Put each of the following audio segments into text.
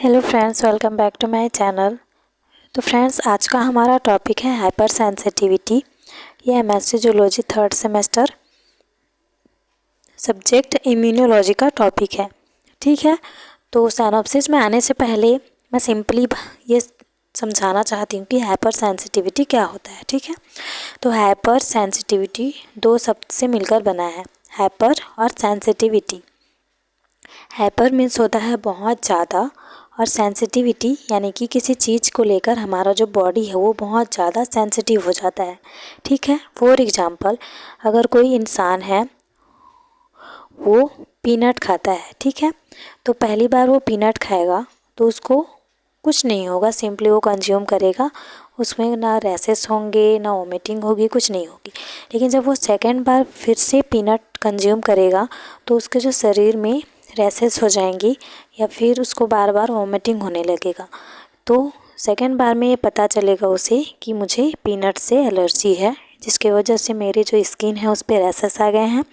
Hello friends, welcome back to my channel. तो friends, आज का हमारा टॉपिक है हाइपर सेंसिटिविटी। ये MSc zoology third semester subject immunology का टॉपिक है। ठीक है, तो साइनॉप्सिस में आने से पहले मैं सिंपली ये समझाना चाहती हूँ कि हाइपर सेंसिटिविटी क्या होता है। ठीक है, तो हाइपर सेंसिटिविटी दो शब्द से मिलकर बना है, हाइपर और सेंसिटिविटी। हाइपर मीन्स होता है बहुत ज़्यादा, और सेंसिटिविटी यानी कि किसी चीज़ को लेकर हमारा जो बॉडी है वो बहुत ज़्यादा सेंसिटिव हो जाता है। ठीक है, फॉर एग्जांपल, अगर कोई इंसान है वो पीनट खाता है, ठीक है, तो पहली बार वो पीनट खाएगा तो उसको कुछ नहीं होगा, सिंपली वो कंज्यूम करेगा, उसमें ना रैसेस होंगे ना वोमिटिंग होगी, कुछ नहीं होगी। लेकिन जब वो सेकेंड बार फिर से पीनट कंज्यूम करेगा तो उसके जो शरीर में रैसेस हो जाएंगी या फिर उसको बार बार वोमिटिंग होने लगेगा। तो सेकेंड बार में ये पता चलेगा उसे कि मुझे पीनट से एलर्जी है, जिसकी वजह से मेरी जो स्किन है उस पर रैसेस आ गए हैं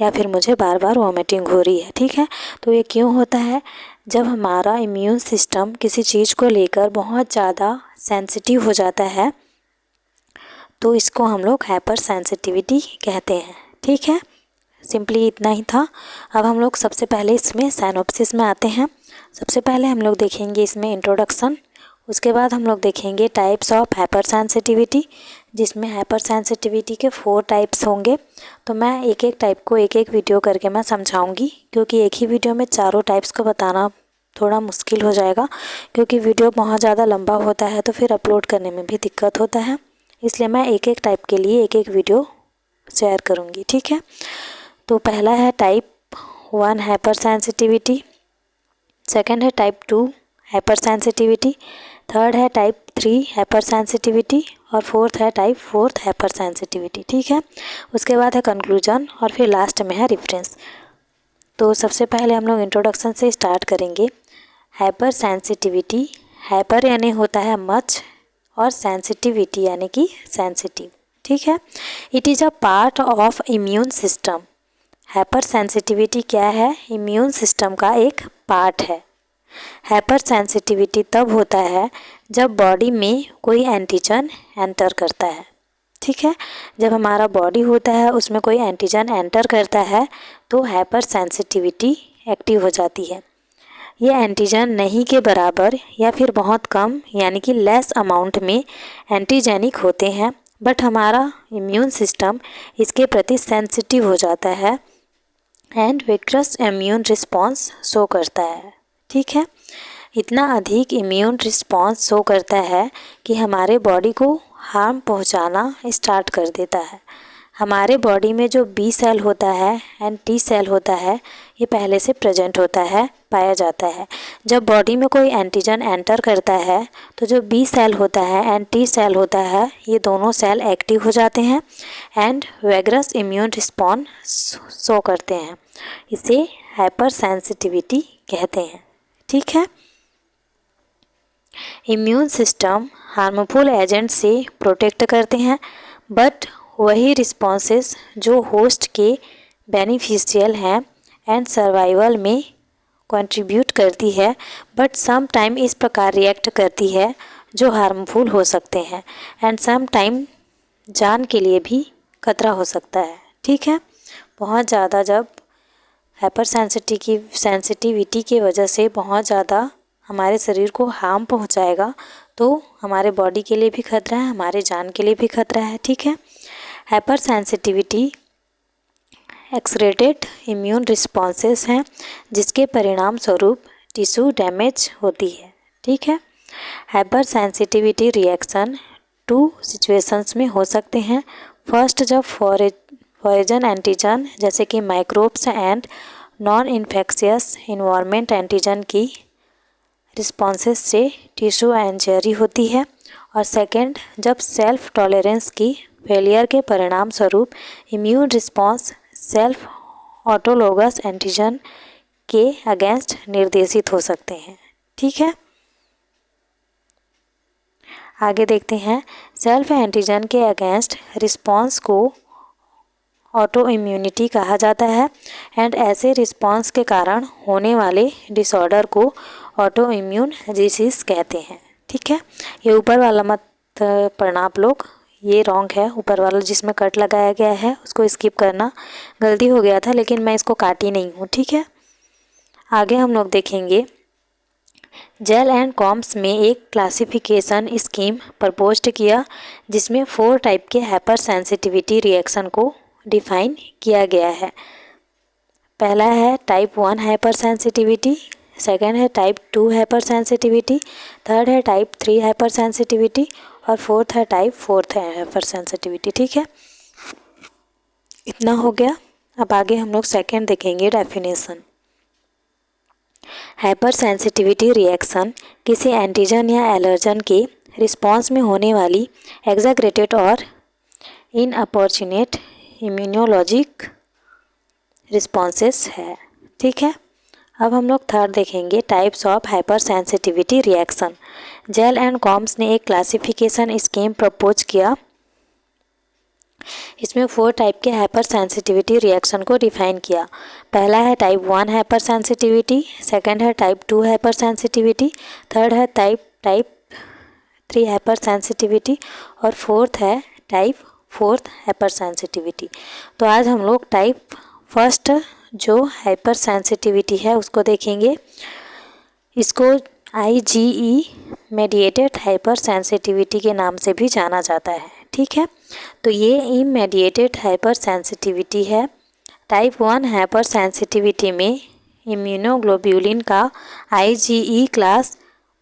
या फिर मुझे बार बार वोमिटिंग हो रही है। ठीक है, तो ये क्यों होता है? जब हमारा इम्यून सिस्टम किसी चीज़ को लेकर बहुत ज़्यादा सेंसिटिव हो जाता है तो इसको हम लोग हाइपर सेंसिटिविटी कहते हैं। ठीक है, सिंपली इतना ही था। अब हम लोग सबसे पहले इसमें साइनॉप्सिस में आते हैं। सबसे पहले हम लोग देखेंगे इसमें इंट्रोडक्शन, उसके बाद हम लोग देखेंगे टाइप्स ऑफ हाइपर सेंसिटिविटी, जिसमें हाइपर सेंसिटिविटी के 4 टाइप्स होंगे। तो मैं एक एक टाइप को एक एक वीडियो करके मैं समझाऊंगी, क्योंकि एक ही वीडियो में चारों टाइप्स को बताना थोड़ा मुश्किल हो जाएगा, क्योंकि वीडियो बहुत ज़्यादा लंबा होता है तो फिर अपलोड करने में भी दिक्कत होता है। इसलिए मैं एक एक टाइप के लिए एक एक वीडियो शेयर करूँगी। ठीक है, तो पहला है टाइप 1 हाइपर सेंसिटिविटी, सेकेंड है टाइप 2 हाइपर सेंसिटिविटी, थर्ड है टाइप 3 हाइपर सेंसिटिविटी और फोर्थ है टाइप 4 हाइपर सेंसिटिविटी। ठीक है, उसके बाद है कंक्लूजन और फिर लास्ट में है रेफरेंस। तो सबसे पहले हम लोग इंट्रोडक्शन से स्टार्ट करेंगे। हाइपर सेंसिटिविटी, हाइपर यानी होता है मच और सेंसिटिविटी यानी कि सेंसिटिव। ठीक है, it is a part of immune system. Hyper sensitivity क्या है? इम्यून सिस्टम का एक पार्ट है। हाइपर सेंसिटिविटी तब होता है जब बॉडी में कोई एंटीजन एंटर करता है। ठीक है, जब हमारा बॉडी होता है उसमें कोई एंटीजन एंटर करता है तो हाइपर सेंसिटिविटी एक्टिव हो जाती है। ये एंटीजन नहीं के बराबर या फिर बहुत कम यानी कि लेस अमाउंट में एंटीजेनिक होते हैं, बट हमारा इम्यून सिस्टम इसके प्रति सेंसिटिव हो जाता है and vigorous immune response show करता है। ठीक है, इतना अधिक इम्यून रिस्पॉन्स शो करता है कि हमारे बॉडी को हार्म पहुंचाना स्टार्ट कर देता है। हमारे बॉडी में जो बी सेल होता है एंड टी सेल होता है ये पहले से प्रेजेंट होता है, पाया जाता है। जब बॉडी में कोई एंटीजन एंटर करता है तो जो बी सेल होता है एंड टी सेल होता है ये दोनों सेल एक्टिव हो जाते हैं एंड वैगरस इम्यून रिस्पॉन्स शो करते हैं। इसे हाइपर सेंसिटिविटी कहते हैं। ठीक है, इम्यून सिस्टम हार्मफुल एजेंट से प्रोटेक्ट करते हैं, बट वही रिस्पॉन्सेस जो होस्ट के बेनिफिशियल हैं एंड सर्वाइवल में कंट्रीब्यूट करती है, बट सम टाइम इस प्रकार रिएक्ट करती है जो हार्मफुल हो सकते हैं एंड सम टाइम जान के लिए भी खतरा हो सकता है। ठीक है, बहुत ज़्यादा जब हाइपर सेंसिटिविटी की वजह से बहुत ज़्यादा हमारे शरीर को हार्म पहुंचाएगा तो हमारे बॉडी के लिए भी खतरा है, हमारे जान के लिए भी खतरा है। ठीक है, hyper sensitivity excreted immune responses हैं जिसके परिणाम स्वरूप टिश्यू डैमेज होती है। ठीक है, हाइपर सेंसिटिविटी रिएक्शन 2 सिचुएशंस में हो सकते हैं। फर्स्ट, जब फॉरेजन एंटीजन जैसे कि microbes and non infectious environment antigen की रिस्पॉन्सेस से टिश्यू इंजरी होती है। और सेकंड, जब सेल्फ टॉलरेंस की फेलियर के परिणाम स्वरूप immune response self autologous antigen के अगेंस्ट निर्देशित हो सकते हैं। ठीक है, आगे देखते हैं। सेल्फ एंटीजन के अगेंस्ट रिस्पॉन्स को ऑटो इम्यूनिटी कहा जाता है एंड ऐसे रिस्पॉन्स के कारण होने वाले डिसऑर्डर को ऑटो इम्यून डिजीज़ कहते हैं। ठीक है, ये ऊपर वाला मत पढ़ना आप लोग, ये रॉन्ग है। ऊपर वाला जिसमें कट लगाया गया है उसको स्किप करना, गलती हो गया था लेकिन मैं इसको काटी नहीं हूँ। ठीक है, आगे हम लोग देखेंगे जेल एंड कॉम्स में एक क्लासिफिकेशन स्कीम प्रपोज्ड किया जिसमें 4 टाइप के हाइपर सेंसिटिविटी रिएक्शन को डिफाइन किया गया है। पहला है टाइप 1 हाइपर सेंसिटिविटी, सेकेंड है टाइप 2 हाइपर सेंसिटिविटी, थर्ड है टाइप 3 हाइपर सेंसिटिविटी और फोर्थ है टाइप 4 हाइपर सेंसिटिविटी। ठीक है, इतना हो गया। अब आगे हम लोग सेकेंड देखेंगे डेफिनेशन। हाइपर सेंसिटिविटी रिएक्शन किसी एंटीजन या एलर्जन के रिस्पॉन्स में होने वाली एग्जैगरेटेड और इनअपॉर्चुनेट इम्यूनोलॉजिक रिस्पॉन्सेस है। ठीक है, अब हम लोग थर्ड देखेंगे types of hypersensitivity reaction. Gell and Coombs ने एक क्लासिफिकेशन स्कीम प्रपोज किया, इसमें 4 टाइप के हाइपर सेंसिटिविटी रिएक्शन को डिफाइन किया। पहला है टाइप 1 हाइपर सेंसिटिविटी, सेकेंड है टाइप 2 हाइपर सेंसिटिविटी, थर्ड है टाइप 3 हाइपर सेंसिटिविटी और फोर्थ है टाइप 4 हाइपर सेंसिटिविटी। तो आज हम लोग टाइप फर्स्ट जो हाइपर सेंसिटिविटी है उसको देखेंगे। इसको IgE मेडिएटेड हाइपर सेंसिटिविटी के नाम से भी जाना जाता है। ठीक है, तो ये इमेडिएटेड हाइपर सेंसिटिविटी है। टाइप 1 हाइपर सेंसिटिविटी में इम्यूनोग्लोब्यूलिन का IgE क्लास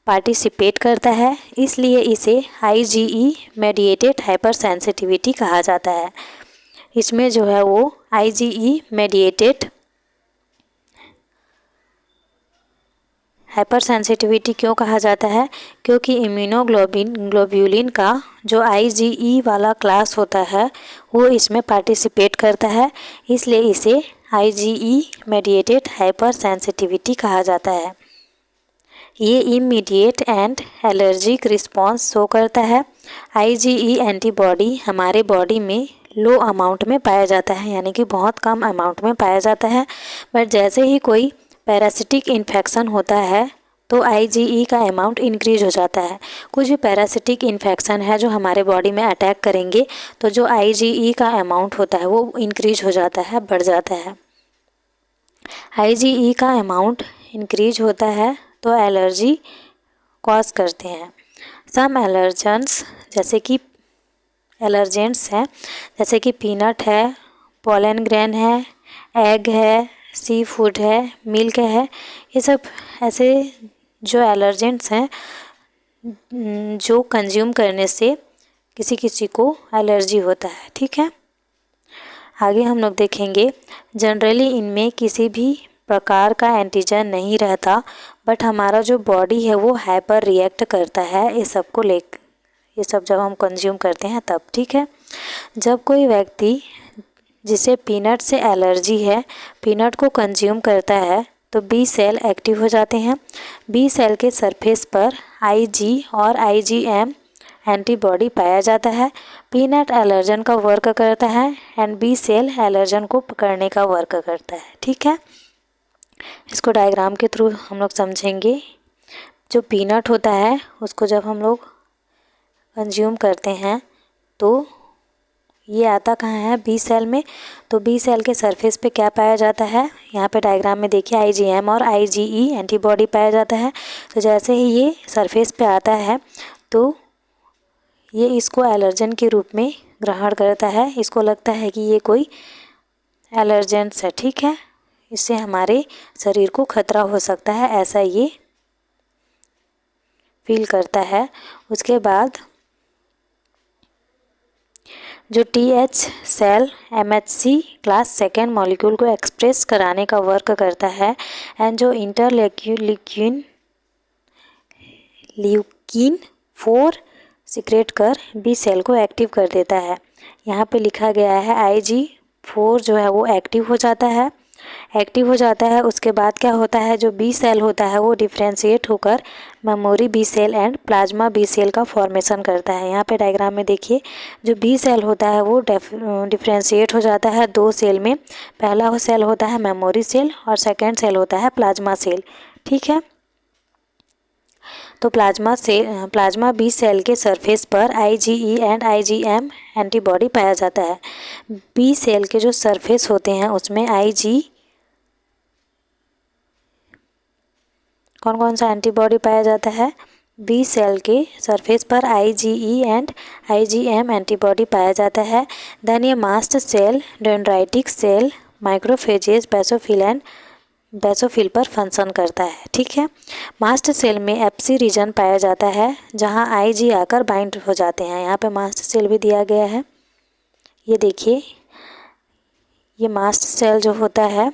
पार्टिसिपेट करता है, इसलिए इसे IgE मेडिएटेड हाइपर सेंसिटिविटी कहा जाता है। इसमें जो है वो IgE मेडिएटेड हाइपर सेंसिटिविटी क्यों कहा जाता है, क्योंकि इम्यूनोग्लोब्यूलिन का जो IgE वाला क्लास होता है वो इसमें पार्टिसिपेट करता है, इसलिए इसे IgE मेडिएटेड हाइपर सेंसिटिविटी कहा जाता है। ये immediate and allergic response show करता है। IgE एंटीबॉडी हमारे बॉडी में लो अमाउंट में पाया जाता है, यानी कि बहुत कम अमाउंट में पाया जाता है, बट जैसे ही कोई पैरासिटिक इन्फेक्शन होता है तो IgE का अमाउंट इंक्रीज हो जाता है। कुछ भी पैरासिटिक इन्फेक्शन है जो हमारे बॉडी में अटैक करेंगे तो जो IgE का अमाउंट होता है वो इंक्रीज हो जाता है, बढ़ जाता है। IgE का अमाउंट इंक्रीज होता है तो एलर्जी कॉज करते हैं। सम एलर्जेंट्स जैसे कि पीनट है, पोलन ग्रेन है, एग है, सी फूड है, मिल्क है, ये सब ऐसे जो एलर्जेंट्स हैं जो कंज्यूम करने से किसी को एलर्जी होता है। ठीक है, आगे हम लोग देखेंगे जनरली इनमें किसी भी प्रकार का एंटीजन नहीं रहता, बट हमारा जो बॉडी है वो हाइपर रिएक्ट करता है ये सब जब हम कंज्यूम करते हैं तब। ठीक है, जब कोई व्यक्ति जिसे पीनट से एलर्जी है पीनट को कंज्यूम करता है तो बी सेल एक्टिव हो जाते हैं। बी सेल के सरफेस पर IG और IgM एंटीबॉडी पाया जाता है। पीनट एलर्जन का वर्क करता है एंड बी सेल एलर्जन को पकड़ने का वर्क करता है। ठीक है, इसको डायग्राम के थ्रू हम लोग समझेंगे। जो पीनट होता है उसको जब हम लोग कंज्यूम करते हैं तो ये आता कहाँ है, बी सेल में। तो बी सेल के सरफेस पे क्या पाया जाता है, यहाँ पे डायग्राम में देखिए IgM और IgE एंटीबॉडी पाया जाता है। तो जैसे ही ये सरफेस पे आता है तो ये इसको एलर्जन के रूप में ग्रहण करता है, इसको लगता है कि ये कोई एलर्जेंस है। ठीक है, इससे हमारे शरीर को खतरा हो सकता है, ऐसा ये फील करता है। उसके बाद जो TH cell MHC class second molecule को एक्सप्रेस कराने का वर्क करता है एंड जो इंटरल्यूकिन 4 सिक्रेट कर बी सेल को एक्टिव कर देता है। यहाँ पे लिखा गया है IG4 जो है वो एक्टिव हो जाता है। उसके बाद क्या होता है, जो बी सेल होता है वो डिफ्रेंशिएट होकर memory B cell and plasma B cell का फॉर्मेशन करता है। यहाँ पे डायग्राम में देखिए जो बी सेल होता है वो डिफ्रेंशिएट हो जाता है 2 सेल में। पहला सेल होता है मेमोरी सेल और सेकेंड सेल होता है प्लाज्मा सेल। ठीक है, तो प्लाज्मा बी सेल के सरफेस पर IgE एंड IgM एंटीबॉडी पाया जाता है। बी सेल के जो सरफेस होते हैं उसमें कौन कौन सा एंटीबॉडी पाया जाता है? बी सेल के सरफेस पर IgE एंड IgM एंटीबॉडी पाया जाता है। देन ये mast cell, dendritic cell, microphages, basophil पर फंक्शन करता है। ठीक है। मास्ट सेल में एप्सी रीजन पाया जाता है जहां Ig आकर बाइंड हो जाते हैं। यहाँ पे मास्ट सेल भी दिया गया है, ये देखिए, ये मास्ट सेल जो होता है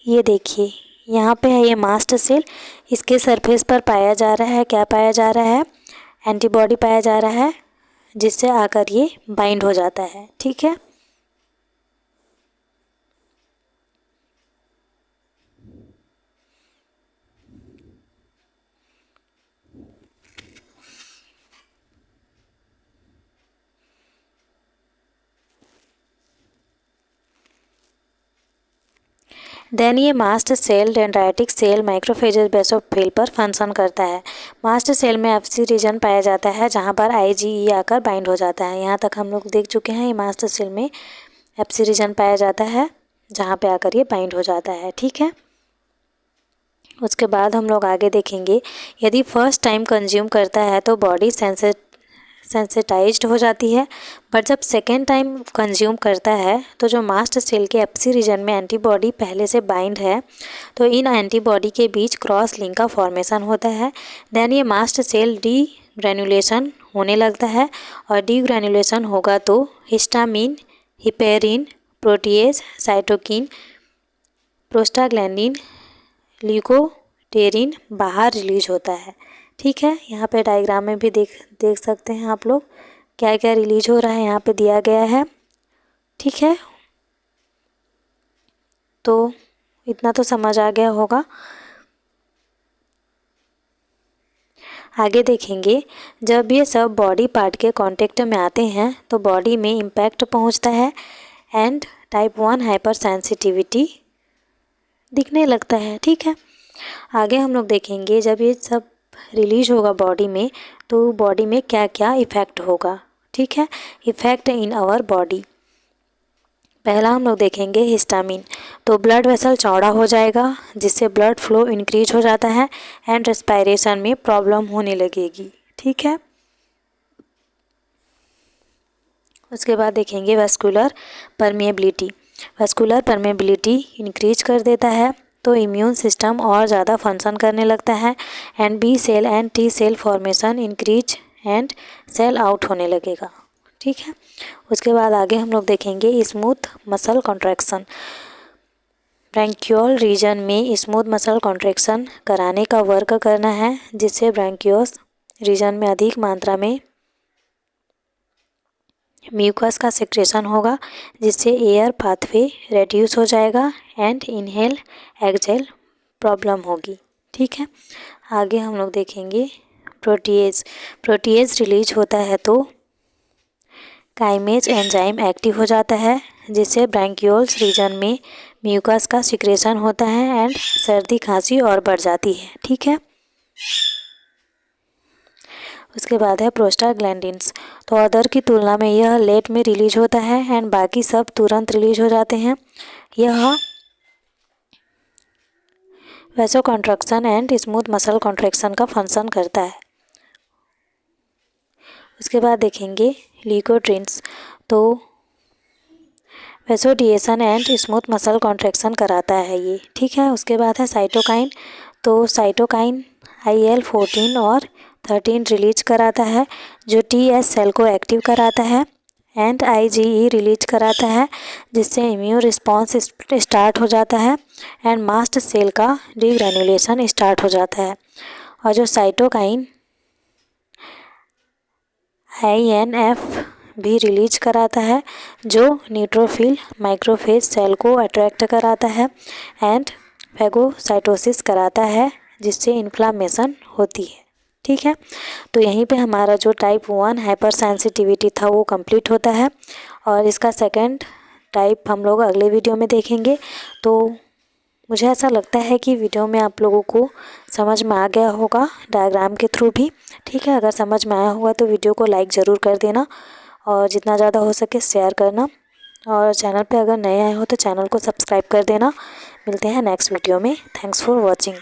ये देखिए यहाँ पे है ये मास्ट सेल, इसके सरफेस पर पाया जा रहा है, क्या पाया जा रहा है? एंटीबॉडी पाया जा रहा है जिससे आकर ये बाइंड हो जाता है। ठीक है। देन ये mast cell, dendritic cell, microphages, basophil पर फंक्शन करता है। मास्ट सेल में एप्सी रीजन पाया जाता है जहाँ पर IgE आकर बाइंड हो जाता है। यहाँ तक हम लोग देख चुके हैं, ये मास्ट सेल में एप्सी रीजन पाया जाता है जहाँ पे आकर ये बाइंड हो जाता है। ठीक है। उसके बाद हम लोग आगे देखेंगे, यदि फर्स्ट टाइम कंज्यूम करता है तो बॉडी सेंसिटाइज्ड हो जाती है, बट जब सेकेंड टाइम कंज्यूम करता है तो जो मास्ट सेल के एप्सी रीजन में एंटीबॉडी पहले से बाइंड है तो इन एंटीबॉडी के बीच क्रॉस लिंक का फॉर्मेशन होता है। देन ये मास्ट सेल डी ग्रैनुलेशन होने लगता है, और डी ग्रैनुलेशन होगा तो histamine, heparin, protease, cytokine, prostaglandin, leukotriene बाहर रिलीज होता है। ठीक है। यहाँ पे डायग्राम में भी देख सकते हैं आप लोग क्या क्या रिलीज हो रहा है, यहाँ पे दिया गया है। ठीक है। तो इतना तो समझ आ गया होगा। आगे देखेंगे, जब ये सब बॉडी पार्ट के कांटेक्ट में आते हैं तो बॉडी में इम्पैक्ट पहुंचता है एंड टाइप 1 हाइपर सेंसिटिविटी दिखने लगता है। ठीक है। आगे हम लोग देखेंगे, जब ये सब रिलीज होगा बॉडी में तो बॉडी में क्या क्या इफ़ेक्ट होगा। ठीक है। इफ़ेक्ट इन आवर बॉडी, पहला हम लोग देखेंगे हिस्टामिन। तो ब्लड वेसल चौड़ा हो जाएगा जिससे ब्लड फ्लो इंक्रीज हो जाता है एंड रेस्पिरेशन में प्रॉब्लम होने लगेगी। ठीक है। उसके बाद देखेंगे vascular permeability. Vascular permeability increase कर देता है तो इम्यून सिस्टम और ज़्यादा फंक्शन करने लगता है and B cell and T cell formation increase and cell out होने लगेगा। ठीक है। उसके बाद आगे हम लोग देखेंगे स्मूथ मसल कॉन्ट्रैक्शन। ब्रैंकियोल रीजन में स्मूथ मसल कॉन्ट्रैक्शन कराने का वर्क करना है जिससे ब्रैंकियोस रीजन में अधिक मात्रा में म्यूकस का सेक्रेशन होगा जिससे एयर पाथवे रेड्यूस हो जाएगा एंड इनहेल एक्सहेल प्रॉब्लम होगी। ठीक है। आगे हम लोग देखेंगे प्रोटीएज रिलीज होता है तो काइमेज एंजाइम एक्टिव हो जाता है जिससे ब्रैंकियोल्स रीजन में म्यूकस का सिक्रेशन होता है एंड सर्दी खांसी और बढ़ जाती है। ठीक है। उसके बाद है प्रोस्टाग्लैंडिन्स। तो अदर की तुलना में यह लेट में रिलीज होता है एंड बाकी सब तुरंत रिलीज हो जाते हैं। यह vasocontraction and smooth muscle contraction का फंक्शन करता है। उसके बाद देखेंगे ल्यूकोट्रिन्स। तो vasodilation and smooth muscle contraction कराता है ये। ठीक है। उसके बाद है साइटोकाइन। तो साइटोकाइन IL-14 और 13 रिलीज कराता है जो TS सेल को एक्टिव कराता है एंड IgE रिलीज कराता है जिससे इम्यून रिस्पॉन्स स्टार्ट हो जाता है एंड मास्ट सेल का डीग्रैनुलेशन स्टार्ट हो जाता है। और जो साइटोकाइन INF भी रिलीज कराता है जो न्यूट्रोफिल माइक्रोफेज सेल को अट्रैक्ट कराता है एंड फैगोसाइटोसिस कराता है जिससे इन्फ्लामेशन होती है। ठीक है, तो यहीं पे हमारा जो टाइप 1 हाइपर सेंसिटिविटी था वो कंप्लीट होता है और इसका सेकंड टाइप हम लोग अगले वीडियो में देखेंगे। तो मुझे ऐसा लगता है कि वीडियो में आप लोगों को समझ में आ गया होगा डायग्राम के थ्रू भी। ठीक है, अगर समझ में आया होगा तो वीडियो को लाइक ज़रूर कर देना और जितना ज़्यादा हो सके शेयर करना, और चैनल पे अगर नए आए हो तो चैनल को सब्सक्राइब कर देना। मिलते हैं नेक्स्ट वीडियो में। Thanks for watching.